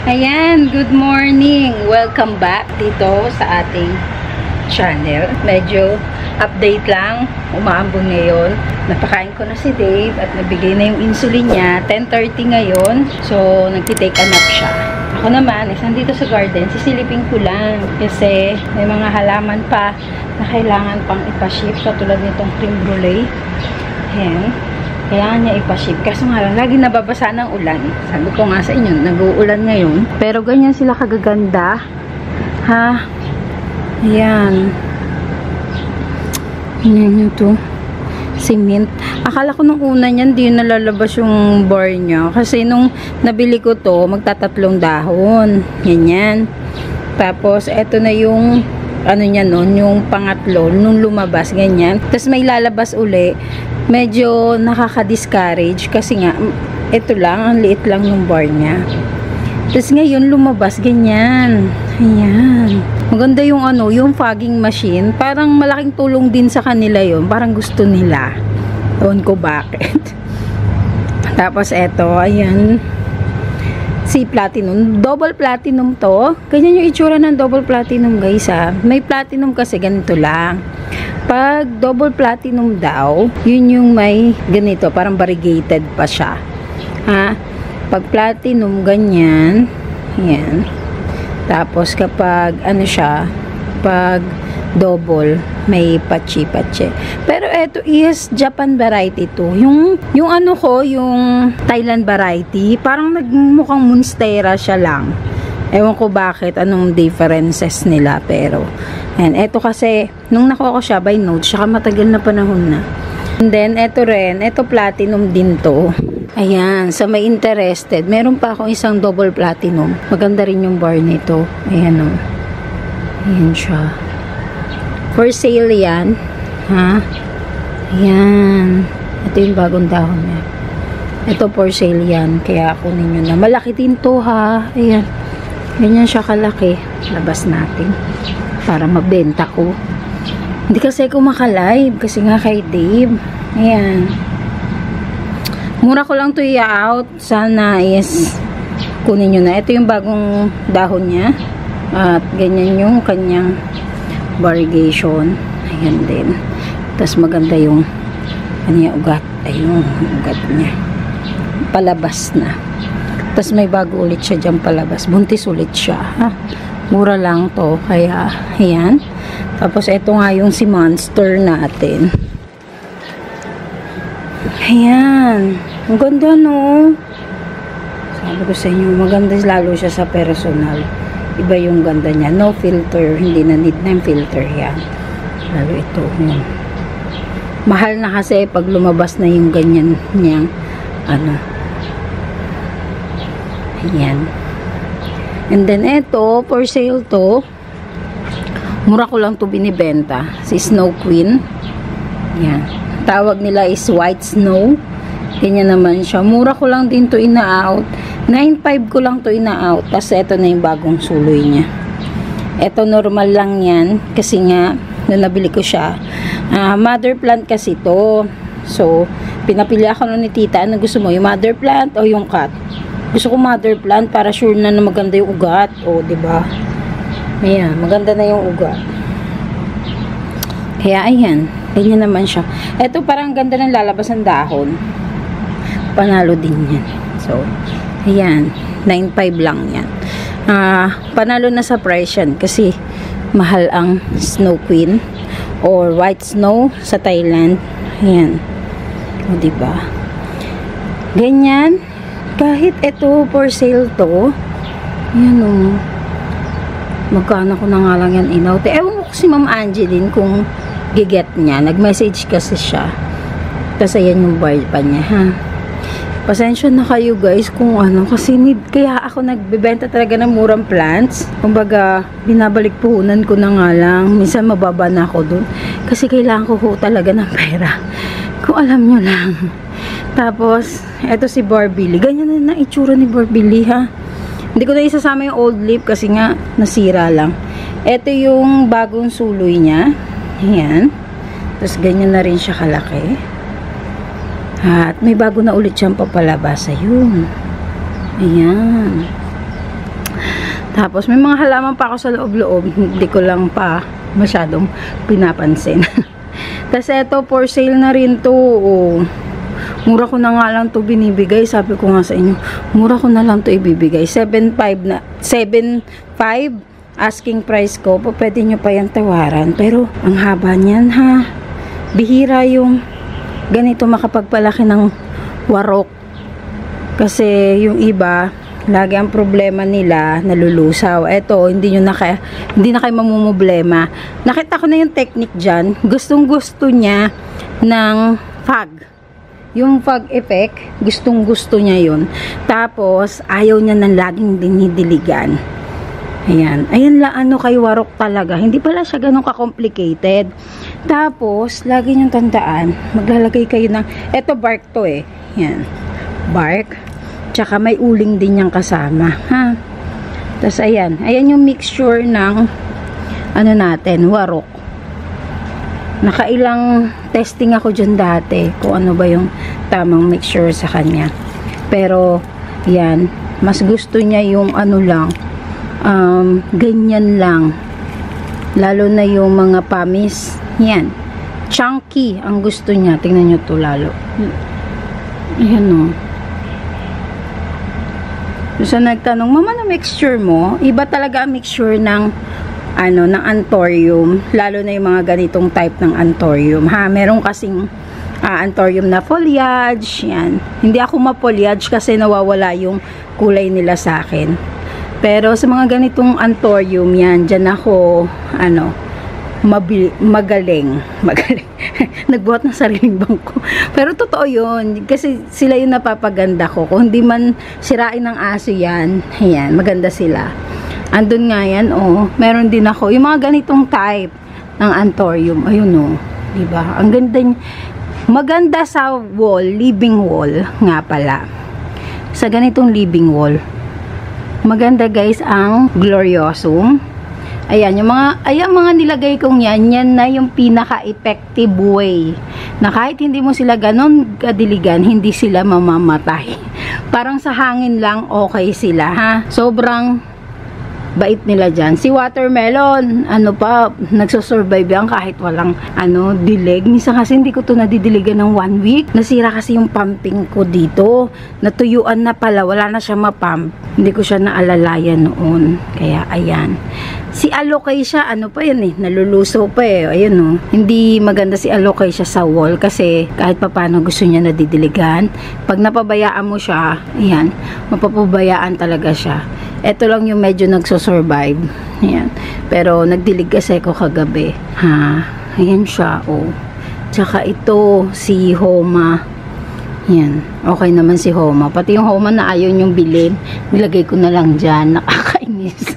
Ayan, good morning! Welcome back dito sa ating channel. Medyo update lang, umaambon ngayon. Napakain ko na si Dave at nabigay na yung insulin niya. 10:30 ngayon, so nagtitake a nap siya. Ako naman, nandito sa garden, sisilipin ko lang kasi may mga halaman pa na kailangan pang ipaship katulad nitong cream brulee. Ayan. Kailangan niya ipaship. Kaso nga lang, lagi nababasa ng ulan. Sabi ko nga sa inyo, nag-uulan ngayon. Pero ganyan sila kagaganda. Ha? Ayan. Ayan yun to. Cement. Akala ko nung una niyan, di yun nalalabas yung bar niya. Kasi nung nabili ko to, magtatatlong dahon. Ganyan. Tapos, eto na yung ano niya nun, yung pangatlo, nung lumabas, ganyan. Tapos may lalabas uli. Medyo nakaka-discourage kasi nga, ito lang, ang liit lang yung bar niya. Tapos ngayon, lumabas, ganyan. Ayan. Maganda yung ano, yung fogging machine. Parang malaking tulong din sa kanila yun. Parang gusto nila. Ewan ko bakit. Tapos eto, ayan. Si Platinum. Double Platinum to. Ganyan yung itsura ng Double Platinum, guys, ha. May Platinum kasi ganito lang. Pag Double Platinum daw, yun yung may ganito, parang variegated pa siya. Ha? Pag Platinum, ganyan. Ayan. Tapos kapag, ano siya, pag double, may patchi-patchi. Pero eto is Japan variety to. Yung ano ko, yung Thailand variety, parang nagmukhang monstera siya lang. Ewan ko bakit, anong differences nila. Pero, ayan, eto kasi, nung nakuha ko siya by note, saka matagal na panahon na. And then, eto rin, eto platinum din to. Ayan, sa may interested, meron pa akong isang double platinum. Maganda rin yung bar nito. Ayan o. Ayan siya. For sale yan. Ha? Ayan. Ito yung bagong dahon niya. Ito for sale yan. Kaya kunin nyo na. Malaki din to, ha. Ayan. Ganyan siya kalaki. Labas natin. Para mabenta ko. Hindi kasi ako makalive. Kasi nga kay Dave. Ayan. Mura ko lang to i-out. Sana is kunin nyo na. Ito yung bagong dahon niya. At ganyan yung kanyang variegation. Ayan din. Tapos maganda yung kanyang ugat. Ayun, ugat niya. Palabas na. Tapos may bago ulit siya dyan palabas. Buntis ulit siya. Ha? Mura lang to. Kaya, ayan. Tapos ito nga yung si Monster natin. Ayan. Ang ganda, no? Sabi ko sa inyo, maganda lalo siya sa personal. Iba yung ganda niya. No filter. Hindi na need na yung filter yan. Lalo ito. Yun. Mahal na kasi pag lumabas na yung ganyan niyang ano. Ayan. And then, eto, for sale to. Mura ko lang to binibenta. Si Snow Queen. Ayan. Tawag nila is White Snow. Ganyan naman siya. Mura ko lang din to ina-out. 9.5 ko lang to ina-out. Tapos, eto na yung bagong suloy niya. Eto, normal lang yan. Kasi nga, nung nabili ko siya. Mother plant kasi to. So, pinapili ako nun ni tita. Ano gusto mo? Yung mother plant o yung cut? Gusto ko mother plant para sure na maganda yung ugat. O, diba? Ayan, maganda na yung ugat. Kaya, ayan. Ganyan naman siya. Ito, parang ganda ng lalabas ng dahon. Panalo din yan. So, ayan. 9.5 lang yan. Panalo na sa price yan. Kasi, mahal ang Snow Queen. Or White Snow sa Thailand. Ayan. O, diba? Ganyan. Kahit ito for sale to, yan o, magkano ko na nga lang yan inaw. Ewan ko si Ma'am Angeline kung giget niya. Nag-message kasi siya. Tapos ayan yung bar pa niya, ha. Pasensya na kayo guys kung ano, kasi kaya ako nagbebenta talaga ng murang plants. Kumbaga, binabalik puhunan ko na nga lang. Minsan mababa na ako dun. Kasi kailangan ko talaga ng pera. Kung alam nyo lang. Tapos, eto si Barbili. Ganyan na itsura ni Barbili, ha. Hindi ko na isasama yung old leaf kasi nga nasira lang. Eto yung bagong suloy niya. Ayan. Tapos, ganyan na rin siya kalaki. At may bago na ulit siyang papalabas. Ayun. Ayan. Tapos, may mga halaman pa ako sa loob-loob. Hindi ko lang pa masyadong pinapansin. Tapos, eto, for sale na rin to. Oh. Mura ko na nga lang to binibigay. Sabi ko nga sa inyo, mura ko na lang to ibibigay. 7.5 na, 7.5 asking price ko. Pwede nyo pa yan tawaran. Pero, ang haba niyan, ha. Bihira yung ganito makapagpalaki ng warok. Kasi, yung iba, lagi ang problema nila, nalulusaw. Eto, hindi na kayo mamumblema. Nakita ko na yung technique dyan. Gustong-gusto niya ng fog. Yung fog effect, gustong-gusto niya yun. Tapos, ayaw niya ng laging dinidiligan. Ayan. Ayan lang kay warok talaga. Hindi pala siya ganun ka-complicated. Tapos, lagi niyong tandaan, maglalagay kayo ng, eto bark to eh. Ayan. Bark. Tsaka may uling din niyang kasama, ha. Tapos ayan yung mixture ng ano natin, warok. Nakailang testing ako dyan dati kung ano ba yung tamang mixture sa kanya. Pero yan, mas gusto niya yung ano lang, ganyan lang. Lalo na yung mga pamis, yan, chunky ang gusto niya. Tingnan nyo to lalo. Ayan o. So, nagtanong, mama, na mixture mo? Iba talaga ang mixture ng ng anthurium, lalo na yung mga ganitong type ng anthurium, ha. Meron kasing anthurium na foliage, yan. Hindi ako ma-foliage kasi nawawala yung kulay nila sa akin. Pero sa mga ganitong anthurium, yan, dyan ako, magaling. Nagbuhat ng sariling bangko. Pero totoo yun. Kasi sila yung napapaganda ko. Kung hindi man sirain ng aso yan, ayan, maganda sila. Andun nga yan, oh. Meron din ako. Yung mga ganitong type ng anthurium. Ayun, oh. Diba? Ang ganda niya. Maganda sa wall, living wall, nga pala. Sa ganitong living wall. Maganda, guys, ang gloriosum. Ayan, yung mga nilagay kong yan na yung pinaka-effective way. Na kahit hindi mo sila ganon kadiligan, hindi sila mamamatay. Parang sa hangin lang, okay sila, ha? Sobrang bait nila dyan. Si watermelon, nagsosurvive yan kahit walang, dilig. Minsan kasi hindi ko to nadidiligan ng 1 week. Nasira kasi yung pumping ko dito. Natuyuan na pala, wala na siya mapump. Hindi ko siya naalalayan noon. Kaya, ayan. Si alocasia, pa yan eh, naluluso pa eh. Ayun oh. Hindi maganda si alocasia sa wall kasi kahit papano gusto niya nadidiligan. Pag napabayaan mo siya, ayan, mapapabayaan talaga siya. Ito lang yung medyo nagsosurvive. Ayan. Pero nagdilig kasi ko kagabi. Ha, ayan siya oh. Tsaka ito, si Homa. Ayan, okay naman si Homa. Pati yung Homa na ayaw niyong bilhin, nilagay ko na lang dyan. Nakakainis.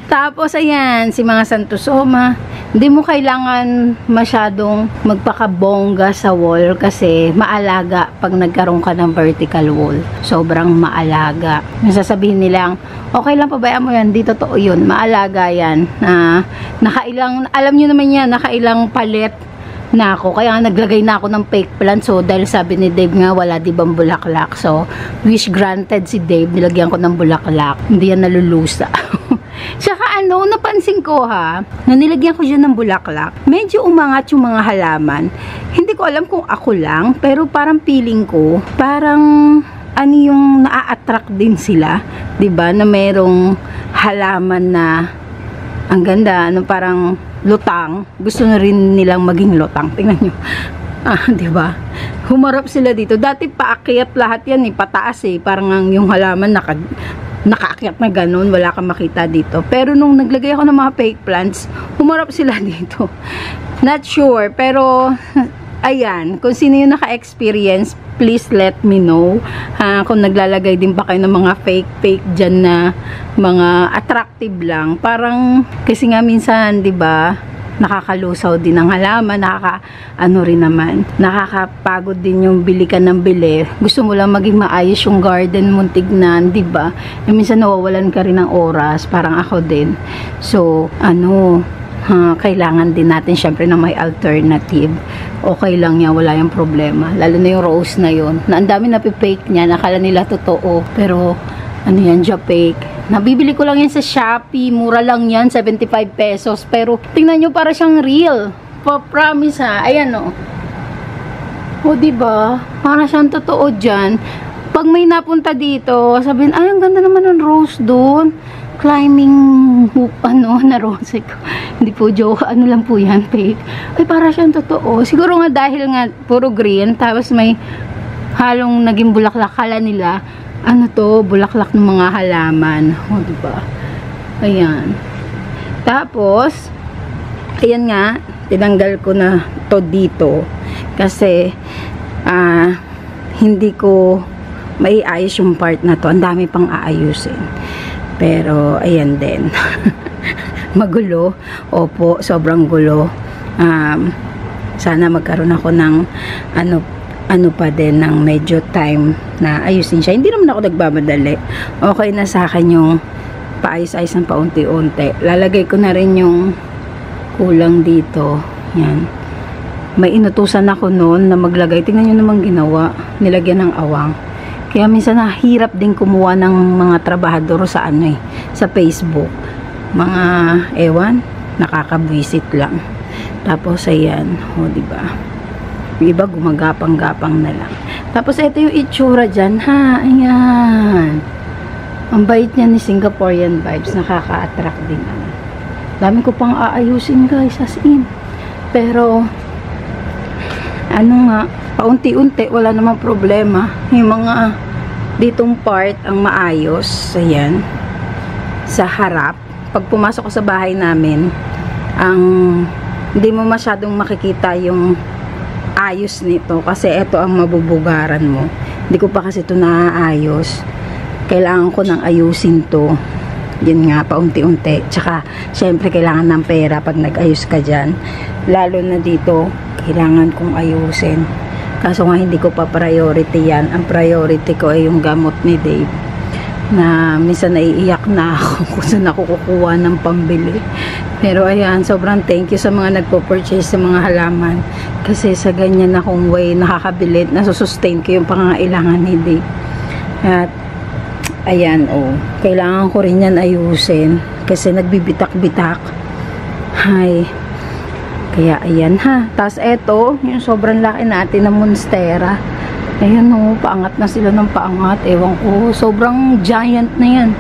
Tapos, ayan, si mga Santosoma. Hindi mo kailangan masyadong magpakabongga sa wall kasi maalaga pag nagkaroon ka ng vertical wall. Sobrang maalaga. Nasasabihin nilang, okay lang, pabayaan mo yan. Di totoo yun. Maalaga yan. Alam nyo naman yan, nakailang palet na ako. Kaya naglagay na ako ng fake plant. So, dahil sabi ni Dave nga, wala di bang bulaklak. So, wish granted si Dave. Nilagyan ko ng bulaklak. Hindi yan nalulusa. Tsaka napansin ko ha, na nilagyan ko dyan ng bulaklak, medyo umangat yung mga halaman. Hindi ko alam kung ako lang, pero parang feeling ko, parang yung naa-attract din sila, 'di ba? Na merong halaman na ang ganda, parang lutang. Gusto na rin nilang maging lutang. Tingnan nyo. 'Di ba? Humarap sila dito. Dati paakyat lahat yan, pataas parang yung halaman nakaakyat na ganun, wala kang makita dito. Pero nung naglagay ako ng mga fake plants, humarap sila dito. Not sure, pero ayan, kung sino yung naka-experience, please let me know. Kung naglalagay din ba kayo ng mga fake dyan na mga attractive lang. Parang, kasi nga minsan, 'di ba, nakakalusaw din ng halaman, rin naman, nakakapagod din yung bili ka ng bili. Gusto mo lang maging maayos yung garden mong tignan, diba? Minsan nawawalan ka rin ng oras, parang ako din. So, kailangan din natin syempre na may alternative. Okay lang yan, wala yung problema. Lalo na yung rose na yun, na ang dami na fake niya, nakala nila totoo, pero yan, fake. Nabibili ko lang yan sa Shopee. Mura lang yan, 75 pesos. Pero, tingnan nyo, para siyang real. Promise ha. Ayan o. O, diba? Para siyang totoo dyan. Pag may napunta dito, sabihin, ay, ang ganda naman ng rose doon. Climbing hoop, na rose ko. Hindi po joke. Ano lang po yan, fake. Ay, para siyang totoo. Siguro nga dahil nga puro green, tapos may halong naging bulaklak. Kala nila, ano to, bulaklak ng mga halaman. O, diba? Ayan. Tapos, ayan nga, tinanggal ko na to dito. Kasi, hindi ko maiayos yung part na to. Ang dami pang aayusin. Pero, ayan din. Magulo. Opo, sobrang gulo. Sana magkaroon ako ng, ano pa din ng medyo time na ayusin siya. Hindi naman ako nagbamadali. Okay na sa akin yung paayos-ayos ng paunti-unti. Lalagay ko na rin yung kulang dito. Yan. May inutusan ako noon na maglagay. Tingnan nyo naman ginawa. Nilagyan ng awang. Kaya minsan nahirap din kumuha ng mga trabahador sa sa Facebook. Mga ewan, nakakabwisit lang. Tapos ayan, o diba? Yung iba gumagapang-gapang na lang. Tapos ito yung itsura dyan, ha? Ayan. Ang bait niya ni Singaporean vibes. Nakaka-attract din. Dami ko pang aayusin, guys, as in. Pero, paunti-unti, wala namang problema. Yung mga ditong part ang maayos. Ayan. Sa harap. Pag pumasok ko sa bahay namin, hindi mo masyadong makikita yung ayos nito kasi ito ang mabubugaran mo. Hindi ko pa kasi ito naaayos. Kailangan ko nang ayusin to. Yun nga, paunti-unti. Tsaka, syempre kailangan ng pera pag nag-ayos ka dyan. Lalo na dito, kailangan kong ayusin. Kaso nga hindi ko pa priority yan. Ang priority ko ay yung gamot ni Dave. Na minsan naiiyak na ako kung saan ako kukuha ng pambili. Pero ayan, sobrang thank you sa mga nagpo-purchase sa mga halaman. Kasi sa ganyan akong way nakakabili, nasusustain ko yung pangangailangan ni Dave. At ayan, kailangan ko rin yan ayusin. Kasi nagbibitak-bitak. Hay. Kaya ayan ha. Tapos eto, yung sobrang laki natin na monstera. Ayan paangat na sila ng paangat. Ewan ko, sobrang giant na yan.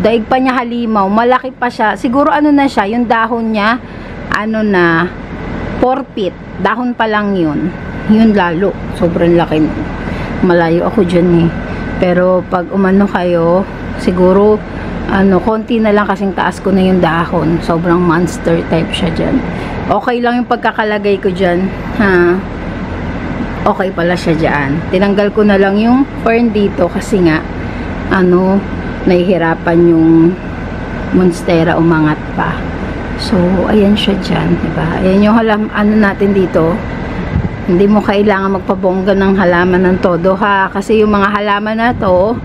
Daig pa niya halimaw. Malaki pa siya. Siguro na siya, yung dahon niya, 4 feet. Dahon pa lang yun. Yun lalo. Sobrang laki. Malayo ako dyan eh. Pero pag umano kayo, siguro, konti na lang kasing taas ko na yung dahon. Sobrang monster type siya dyan. Okay lang yung pagkakalagay ko dyan. Ha? Okay pala siya dyan. Tinanggal ko na lang yung fern dito kasi nga, nahihirapan yung monstera umangat pa. So, ayan siya dyan, diba? Ayan yung natin dito. Hindi mo kailangan magpabongga ng halaman ng todo, ha? Kasi yung mga halaman na to,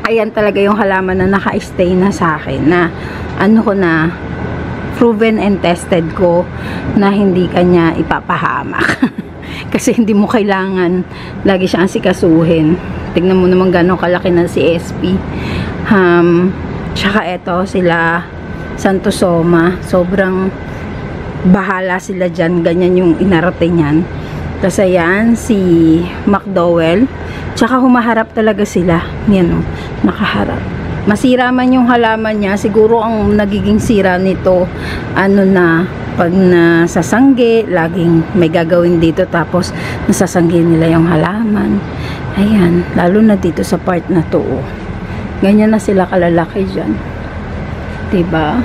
ayan talaga yung halaman na naka-stay na sa akin. Na, proven and tested ko na hindi kanya ipapahamak. Kasi hindi mo kailangan lagi siyang asikasuhin. Tignan mo naman gano'ng kalaki na si SP. Tsaka eto sila Santosoma. Sobrang bahala sila dyan. Ganyan yung inarte niyan. Tapos ayan, si McDowell. Tsaka humaharap talaga sila. Yan nakaharap. Masira man yung halaman niya. Siguro ang nagiging sira nito, pag nasasangge, laging may gagawin dito tapos nasasangge nila yung halaman. Ayan, lalo na dito sa part na to. Ganyan na sila kalalaki dyan. Diba?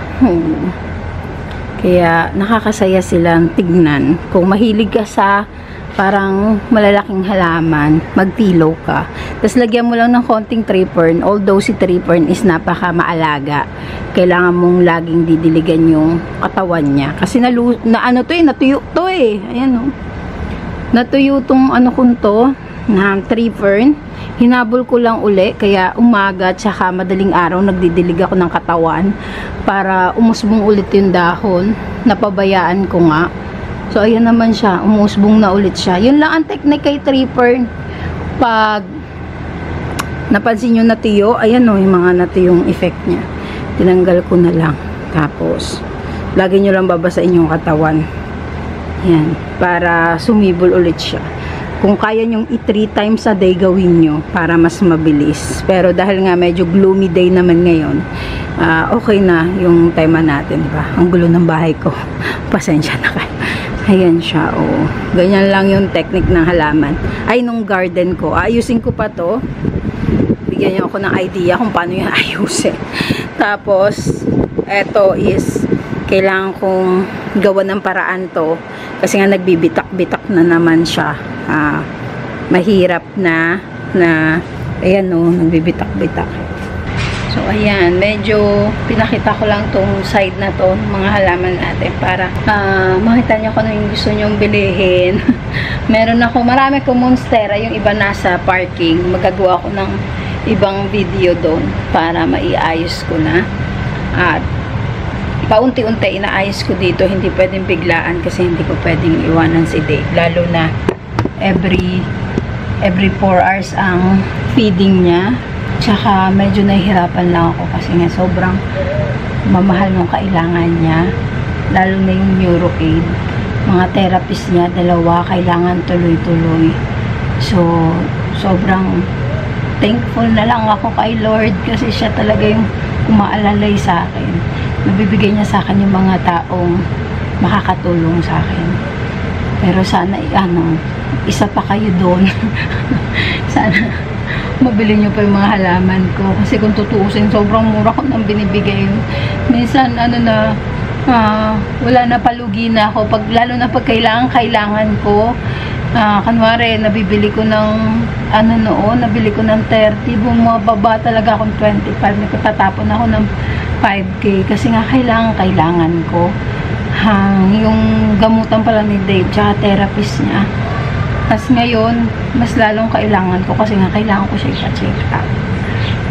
Kaya nakakasaya silang tignan. Kung mahilig ka sa parang malalaking halaman, magtilow ka. Tapos lagyan mo lang ng konting tree fern. Although si tree fern is napaka maalaga, kailangan mong laging didiligan yung katawan niya. Kasi natuyo to eh. Ayan natuyo tong na tree fern. Hinabol ko lang uli, kaya umaga tsaka madaling araw nagdidilig ako ng katawan para umusbong ulit yung dahon. Napabayaan ko nga. So, ayan naman siya. Umusbong na ulit siya. Yun lang ang technique kay tree fern. Pag napansin nyo natuyo, ayan o, yung mga natuyong effect niya. Tinanggal ko na lang. Tapos, lagi nyo lang babasain yung katawan. Yan, para sumibol ulit siya. Kung kaya nyong 3 times a day gawin nyo para mas mabilis. Pero dahil nga medyo gloomy day naman ngayon, okay na yung time natin, diba? Ang gulo ng bahay ko. Pasensya na kayo. Ayan siya, oh. Ganyan lang yung technique ng halaman. Ay, nung garden ko. Ayusin ko pa to. Bigyan niyo ako ng idea kung paano yun ayusin. Tapos, eto is, kailangan kong gawa ng paraan to. Kasi nga nagbibitak-bitak na naman siya. Mahirap na ayan o, nagbibitak-bitak. So, ayan, medyo pinakita ko lang tong side na to, mga halaman natin para makita niyo kung ano yung gusto nyong bilihin. Meron ako, marami ko monstera, yung iba nasa parking. Magagawa ko ng ibang video doon para maiayos ko na. At paunti-unti inaayos ko dito, hindi pwedeng biglaan kasi hindi ko pwedeng iwanan si Dave. Lalo na every 4 hours ang feeding niya. Tsaka medyo nahihirapan lang ako kasi nga sobrang mamahal ng kailangan niya. Lalo na yung NeuroAid. Mga therapist niya, 2, kailangan tuloy-tuloy. So, sobrang thankful na lang ako kay Lord kasi siya talaga yung umaalalay sa akin. Nabibigay niya sa akin yung mga taong makakatulong sa akin. Pero sana, isa pa kayo doon. Sana mabili nyo pa yung mga halaman ko. Kasi kung tutuusin, sobrang mura ko nang binibigay. Minsan, wala na palugi na ako. Lalo na pag kailangan ko. Kanwari, nabibili ko ng, nabili ko ng 30. Bumababa talaga akong 25. Tatapon ako ng 5K. Kasi nga, kailangan ko. Yung gamutan pala ni Dave, tsaka therapist niya. Tapos ngayon, mas lalong kailangan ko kasi nga kailangan ko siya ipa-check up.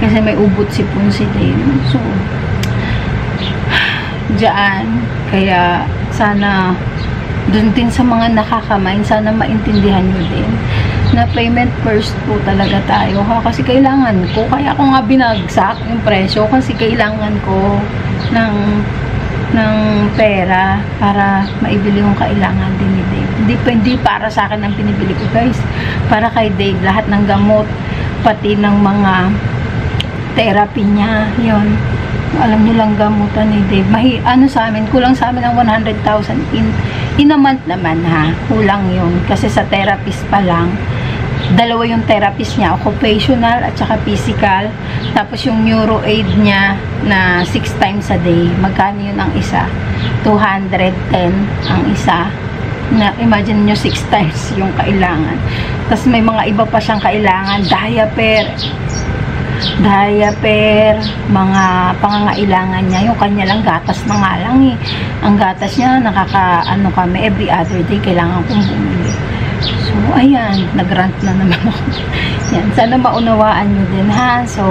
Kasi may ubot sipon si Dave. So, diyan, kaya sana dun din sa mga nakakamain, sana maintindihan nyo din na payment first po talaga tayo. Kasi kailangan ko, kaya ako nga binagsak yung presyo kasi kailangan ko ng pera para maibili yung kailangan din ni Dave. Hindi para sa akin ang pinibili ko, guys. Para kay Dave, lahat ng gamot, pati ng mga therapy niya, yun. Alam niyo lang gamutan ni Dave. Sa amin, kulang sa amin ang 100,000 in a month naman, ha. Kulang yun. Kasi sa therapist pa lang, 2 yung therapist niya, occupational at saka physical. Tapos yung NeuroAid niya na 6 times a day. Magkano yun ang isa? 210 ang isa. Na imagine nyo 6 times yung kailangan. Tapos may mga iba pa siyang kailangan. Diaper, mga pangangailangan niya. Yung kanya lang gatas na nga lang eh. Ang gatas niya, kami, every other day kailangan kong bumili. So, ayan, nag-rant na naman ako. Yan, sana maunawaan nyo din, ha? So,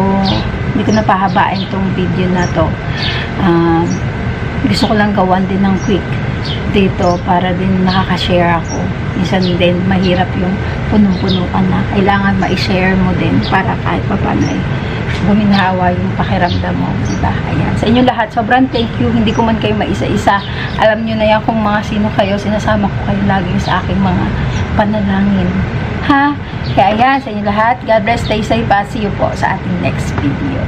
hindi ko napahabain tong video na to. Gusto ko lang gawan din ng quick dito para din nakaka-share ako. Minsan din, mahirap yung punong-puno ka na. Kailangan ma-share mo din para kahit pa paano guminhawa yung pakiramdam mo, diba? Ayan. Sa inyo lahat, sobrang thank you. Hindi ko man kayo maisa-isa. Alam nyo na yan kung mga sino kayo. Sinasama ko kayo lagi sa aking mga panalangin. Ha? Kaya ayan, sa inyo lahat, God bless, stay safe, see you po sa ating next video.